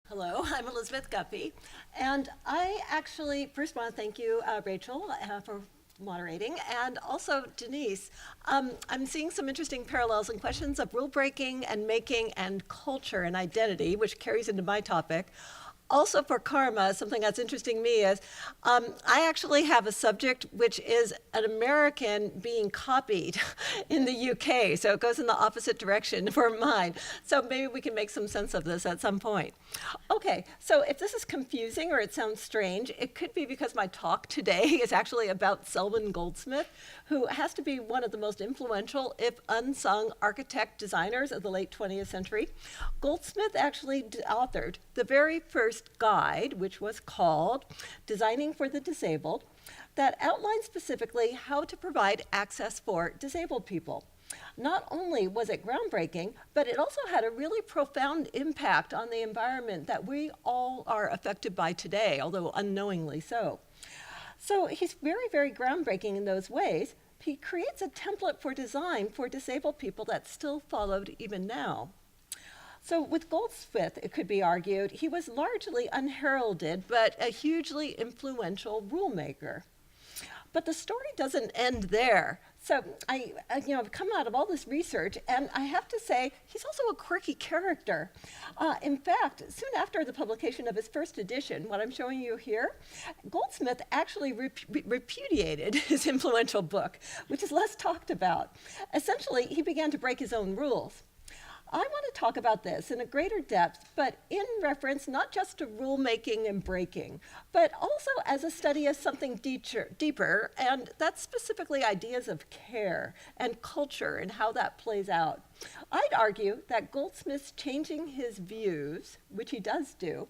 Hello, I'm Elizabeth Guffey, and I actually first want to thank you, Rachel, for moderating, and also Denise. I'm seeing some interesting parallels and questions of rule breaking and making and culture and identity, which carries into my topic. Also for karma, something that's interesting to me is I actually have a subject which is an American being copied in the UK, so it goes in the opposite direction for mine. So maybe we can make some sense of this at some point. Okay, so if this is confusing or it sounds strange, it could be because my talk today is actually about Selwyn Goldsmith, who has to be one of the most influential, if unsung, architect designers of the late 20th century. Goldsmith actually authored the very first guide, which was called Designing for the Disabled, that outlines specifically how to provide access for disabled people. Not only was it groundbreaking, but it also had a really profound impact on the environment that we all are affected by today, although unknowingly so. So he's very, very groundbreaking in those ways. He creates a template for design for disabled people that's still followed even now. So with Goldsmith, it could be argued, he was largely unheralded, but a hugely influential rule maker. But the story doesn't end there. So I've come out of all this research, and I have to say, he's also a quirky character. In fact, soon after the publication of his first edition, what I'm showing you here, Goldsmith actually repudiated his influential book, which is less talked about. Essentially, he began to break his own rules. I want to talk about this in a greater depth, but in reference not just to rulemaking and breaking, but also as a study of something deeper, and that's specifically ideas of care and culture and how that plays out. I'd argue that Goldsmith's changing his views, which he does do,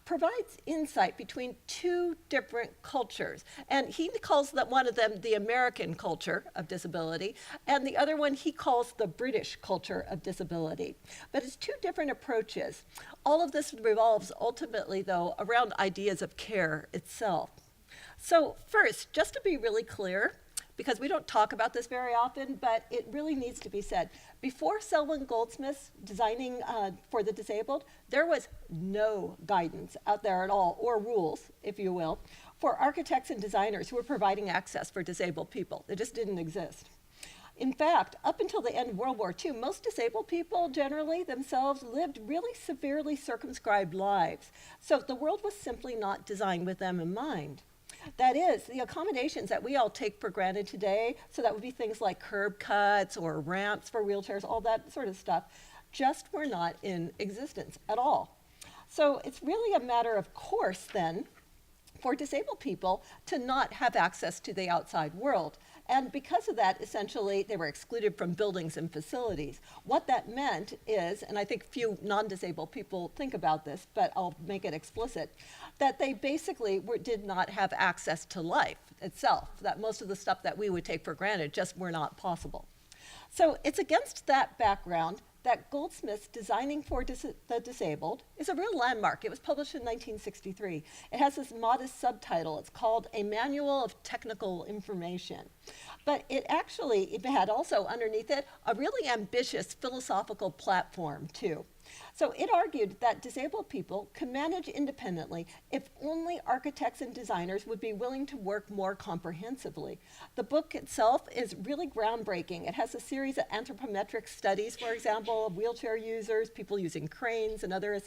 provides insight between two different cultures. And he calls that one of them the American culture of disability, and the other one he calls the British culture of disability. But it's two different approaches. All of this revolves ultimately, though, around ideas of care itself. So first, just to be really clear, because we don't talk about this very often, but it really needs to be said. Before Selwyn Goldsmith's designing for the disabled, there was no guidance out there at all, or rules, if you will, for architects and designers who were providing access for disabled people. It just didn't exist. In fact, up until the end of World War II, most disabled people generally themselves lived really severely circumscribed lives. So the world was simply not designed with them in mind. That is, the accommodations that we all take for granted today, so that would be things like curb cuts or ramps for wheelchairs, all that sort of stuff, just were not in existence at all. So it's really a matter of course then for disabled people to not have access to the outside world. And because of that, essentially, they were excluded from buildings and facilities. What that meant is, and I think few non-disabled people think about this, but I'll make it explicit, that they basically did not have access to life itself, that most of the stuff that we would take for granted just were not possible. So it's against that background that Goldsmith's Designing for the Disabled is a real landmark. It was published in 1963. It has this modest subtitle. It's called A Manual of Technical Information. But it had also underneath it a really ambitious philosophical platform too. So it argued that disabled people could manage independently if only architects and designers would be willing to work more comprehensively. The book itself is really groundbreaking. It has a series of anthropometric studies, for example, of wheelchair users, people using cranes and other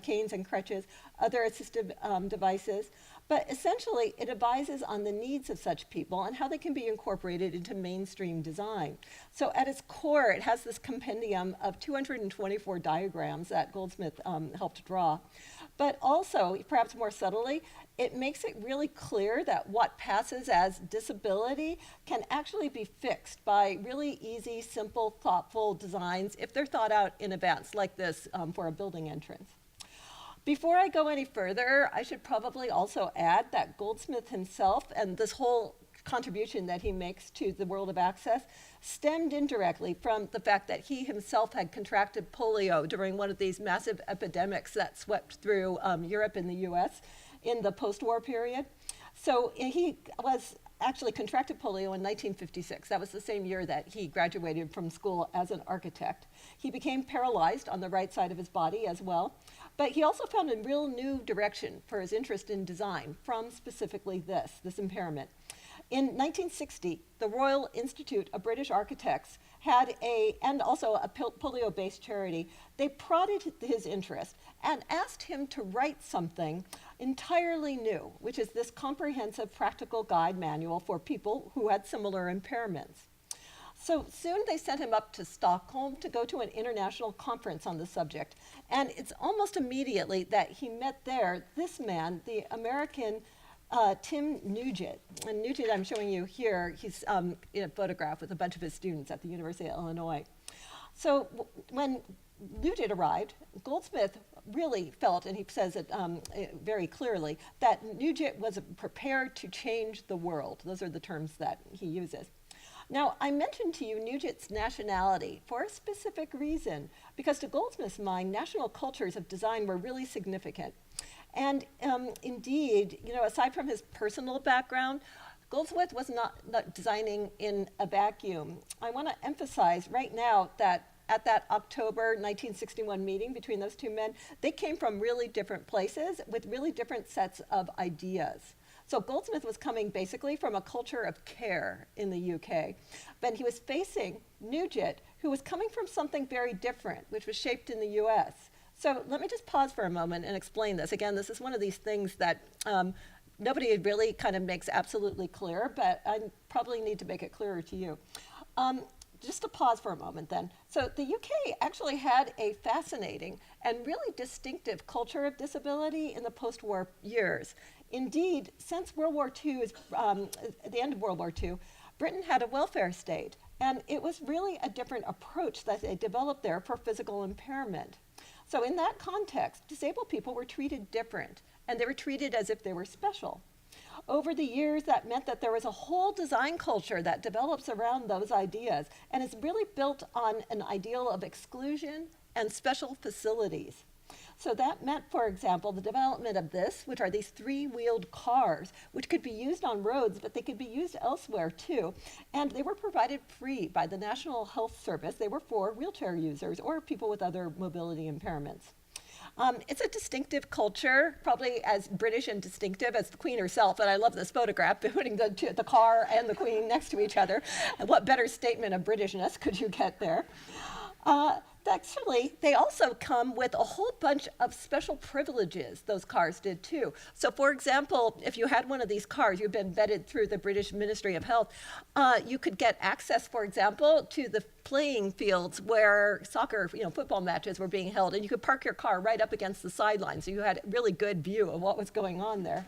canes and crutches, other assistive devices. But essentially, it advises on the needs of such people and how they can be incorporated into mainstream design. So at its core, it has this compendium of 224 diagrams that Goldsmith helped draw. But also, perhaps more subtly, it makes it really clear that what passes as disability can actually be fixed by really easy, simple, thoughtful designs if they're thought out in advance, like this for a building entrance. Before I go any further, I should probably also add that Goldsmith himself and this whole contribution that he makes to the world of access stemmed indirectly from the fact that he himself had contracted polio during one of these massive epidemics that swept through Europe and the US in the post-war period. So he was actually contracted polio in 1956. That was the same year that he graduated from school as an architect. He became paralyzed on the right side of his body as well. But he also found a real new direction for his interest in design from specifically this impairment. In 1960, the Royal Institute of British Architects and also a polio-based charity, they prodded his interest and asked him to write something entirely new, which is this comprehensive practical guide manual for people who had similar impairments. So soon they sent him up to Stockholm to go to an international conference on the subject. And it's almost immediately that he met there this man, the American Tim Nugent. And Nugent, I'm showing you here, he's in a photograph with a bunch of his students at the University of Illinois. So when Nugent arrived, Goldsmith really felt, and he says it very clearly, that Nugent was prepared to change the world. Those are the terms that he uses. Now, I mentioned to you Nugent's nationality for a specific reason, because to Goldsmith's mind, national cultures of design were really significant. And indeed, aside from his personal background, Goldsmith was not designing in a vacuum. I want to emphasize right now that at that October 1961 meeting between those two men, they came from really different places with really different sets of ideas. So Goldsmith was coming basically from a culture of care in the UK, but he was facing Nugent, who was coming from something very different, which was shaped in the US. So let me just pause for a moment and explain this. Again, this is one of these things that nobody really kind of makes absolutely clear, but I probably need to make it clearer to you. Just to pause for a moment then. So the UK actually had a fascinating and really distinctive culture of disability in the post-war years. Indeed, since World War II, at the end of World War II, Britain had a welfare state, and it was really a different approach that they developed there for physical impairment. So in that context, disabled people were treated different, and they were treated as if they were special. Over the years, that meant that there was a whole design culture that develops around those ideas, and is really built on an ideal of exclusion and special facilities. So that meant, for example, the development of this, which are these three-wheeled cars, which could be used on roads, but they could be used elsewhere too. And they were provided free by the National Health Service. They were for wheelchair users or people with other mobility impairments. It's a distinctive culture, probably as British and distinctive as the Queen herself. And I love this photograph, putting the car and the Queen next to each other. And what better statement of Britishness could you get there? Actually, they also come with a whole bunch of special privileges, those cars did too. So for example, if you had one of these cars, you've been vetted through the British Ministry of Health, you could get access, for example, to the playing fields where soccer, football matches were being held, and you could park your car right up against the sideline, so you had a really good view of what was going on there.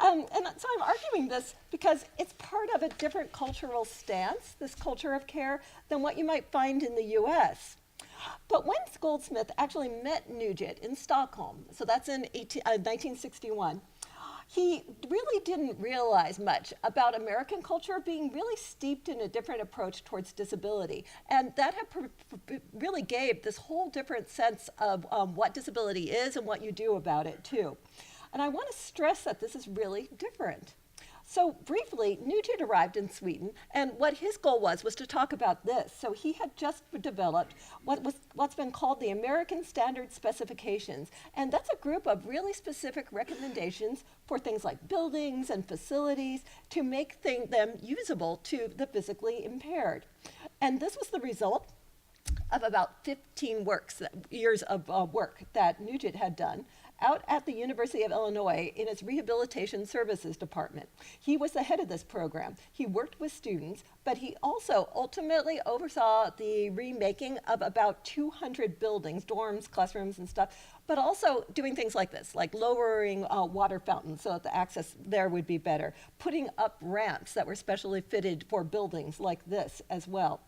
And so I'm arguing this because it's part of a different cultural stance, this culture of care, than what you might find in the US. But when Goldsmith actually met Nugent in Stockholm, so that's in 1961, he really didn't realize much about American culture being really steeped in a different approach towards disability. And that really gave this whole different sense of what disability is and what you do about it too. And I want to stress that this is really different. So briefly, Nugent arrived in Sweden, and what his goal was to talk about this. So he had just developed what's been called the American Standard Specifications, and that's a group of really specific recommendations for things like buildings and facilities to make them usable to the physically impaired. And this was the result of about 15 years of work that Nugent had done out at the University of Illinois in its Rehabilitation Services Department. He was the head of this program. He worked with students, but he also ultimately oversaw the remaking of about 200 buildings, dorms, classrooms, and stuff, but also doing things like this, like lowering water fountains so that the access there would be better, putting up ramps that were specially fitted for buildings like this as well.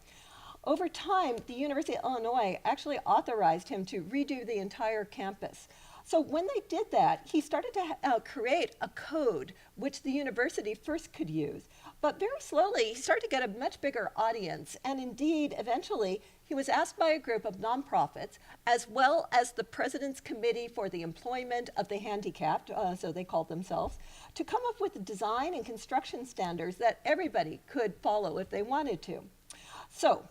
Over time, the University of Illinois actually authorized him to redo the entire campus. So when they did that, he started to create a code which the university first could use. But very slowly, he started to get a much bigger audience. And indeed, eventually, he was asked by a group of nonprofits, as well as the President's Committee for the Employment of the Handicapped, so they called themselves, to come up with design and construction standards that everybody could follow if they wanted to. So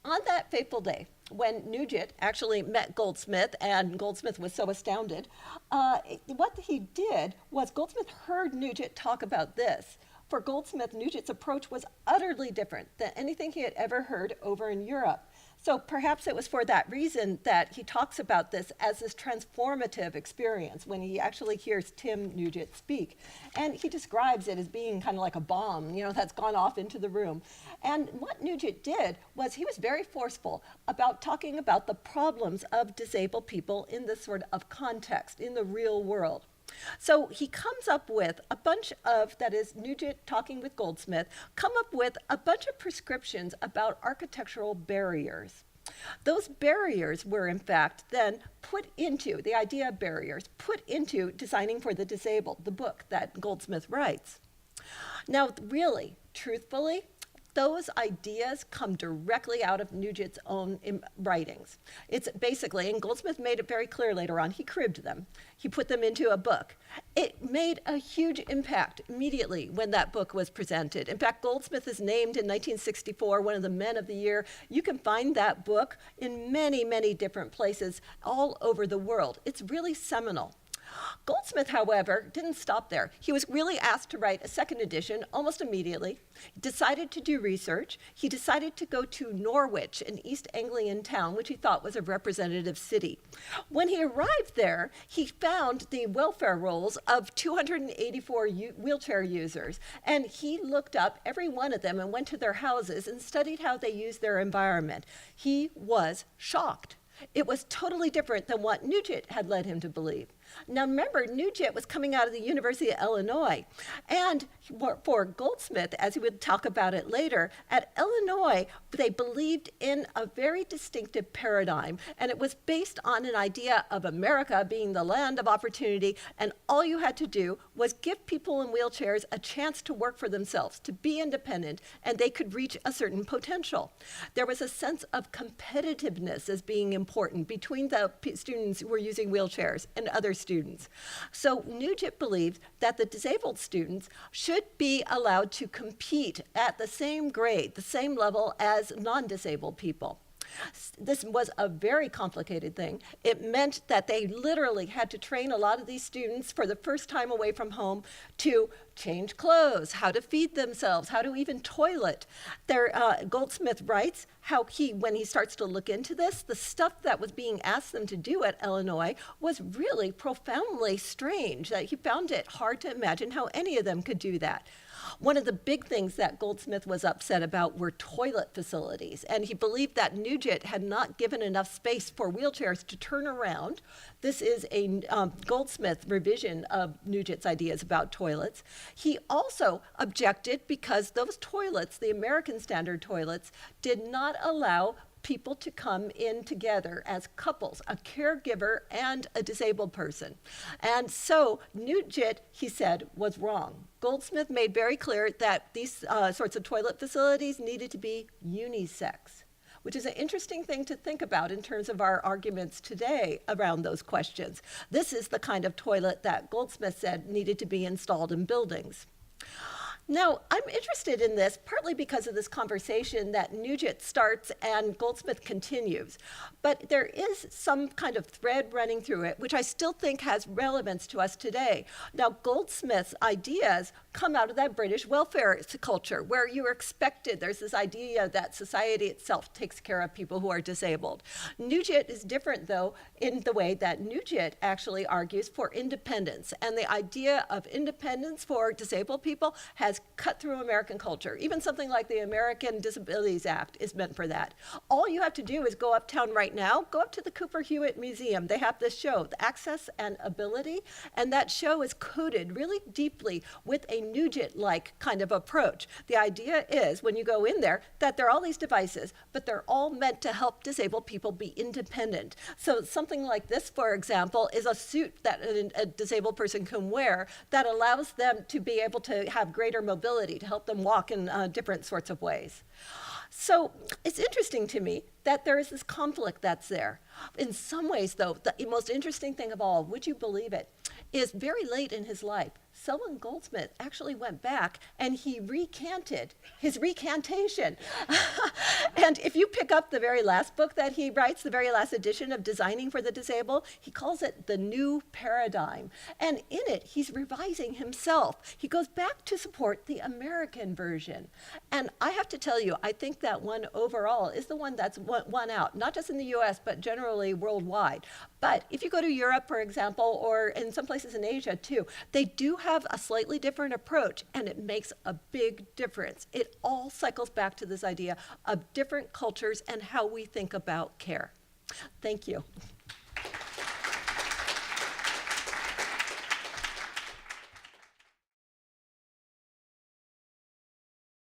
on that fateful day, when Nugent actually met Goldsmith, and Goldsmith was so astounded, what he did was Goldsmith heard Nugent talk about this. For Goldsmith, Nugent's approach was utterly different than anything he had ever heard over in Europe. So perhaps it was for that reason that he talks about this as this transformative experience when he actually hears Tim Nugent speak. And he describes it as being kind of like a bomb, that's gone off into the room. And what Nugent did was he was very forceful about talking about the problems of disabled people in this sort of context, in the real world. So he comes up with a bunch of, that is Nugent talking with Goldsmith, come up with a bunch of prescriptions about architectural barriers. Those barriers were in fact then put into, the idea of barriers, put into Designing for the Disabled, the book that Goldsmith writes. Now really, truthfully, those ideas come directly out of Nugent's own writings. It's basically, and Goldsmith made it very clear later on, he cribbed them. He put them into a book. It made a huge impact immediately when that book was presented. In fact, Goldsmith is named in 1964 one of the Men of the Year. You can find that book in many, many different places all over the world. It's really seminal. Goldsmith, however, didn't stop there. He was really asked to write a second edition almost immediately. He decided to do research. He decided to go to Norwich, an East Anglian town, which he thought was a representative city. When he arrived there, he found the welfare rolls of 284 wheelchair users, and he looked up every one of them and went to their houses and studied how they used their environment. He was shocked. It was totally different than what Nugent had led him to believe. Now remember, Nugent was coming out of the University of Illinois, and for Goldsmith, as he would talk about it later, at Illinois, they believed in a very distinctive paradigm, and it was based on an idea of America being the land of opportunity, and all you had to do was give people in wheelchairs a chance to work for themselves, to be independent, and they could reach a certain potential. There was a sense of competitiveness as being important between the students who were using wheelchairs and other students. So Nugent believed that the disabled students should be allowed to compete at the same grade, the same level as non-disabled people. This was a very complicated thing. It meant that they literally had to train a lot of these students for the first time away from home to change clothes, how to feed themselves, how to even toilet. Goldsmith writes how when he starts to look into this, the stuff that was being asked them to do at Illinois was really profoundly strange, that he found it hard to imagine how any of them could do that. One of the big things that Goldsmith was upset about were toilet facilities, and he believed that Nugent had not given enough space for wheelchairs to turn around. This is a Goldsmith revision of Nugent's ideas about toilets. He also objected because those toilets, the American standard toilets, did not allow people to come in together as couples, a caregiver and a disabled person. And so Nugent, he said, was wrong. Goldsmith made very clear that these sorts of toilet facilities needed to be unisex, which is an interesting thing to think about in terms of our arguments today around those questions. This is the kind of toilet that Goldsmith said needed to be installed in buildings. Now, I'm interested in this partly because of this conversation that Nugent starts and Goldsmith continues. But there is some kind of thread running through it, which I still think has relevance to us today. Now, Goldsmith's ideas come out of that British welfare culture where you're expected, there's this idea that society itself takes care of people who are disabled. Nugent is different, though, in the way that Nugent actually argues for independence. And the idea of independence for disabled people has cut through American culture. Even something like the American Disabilities Act is meant for that. All you have to do is go uptown right now, go up to the Cooper Hewitt Museum. They have this show, The Access and Ability, and that show is coded really deeply with a Nugent-like kind of approach. The idea is, when you go in there, that there are all these devices, but they're all meant to help disabled people be independent. So something like this, for example, is a suit that a disabled person can wear that allows them to be able to have greater mobility, to help them walk in different sorts of ways. So it's interesting to me that there is this conflict that's there. In some ways, though, the most interesting thing of all, would you believe it, is very late in his life, Selwyn Goldsmith actually went back and he recanted his recantation. And if you pick up the very last book that he writes, the very last edition of Designing for the Disabled, he calls it The New Paradigm. And in it, he's revising himself. He goes back to support the American version. And I have to tell you, I think that one overall is the one that's won out, not just in the US, but generally worldwide. But if you go to Europe, for example, or in some places in Asia too, they do have a slightly different approach, and it makes a big difference. It all cycles back to this idea of different cultures and how we think about care. Thank you.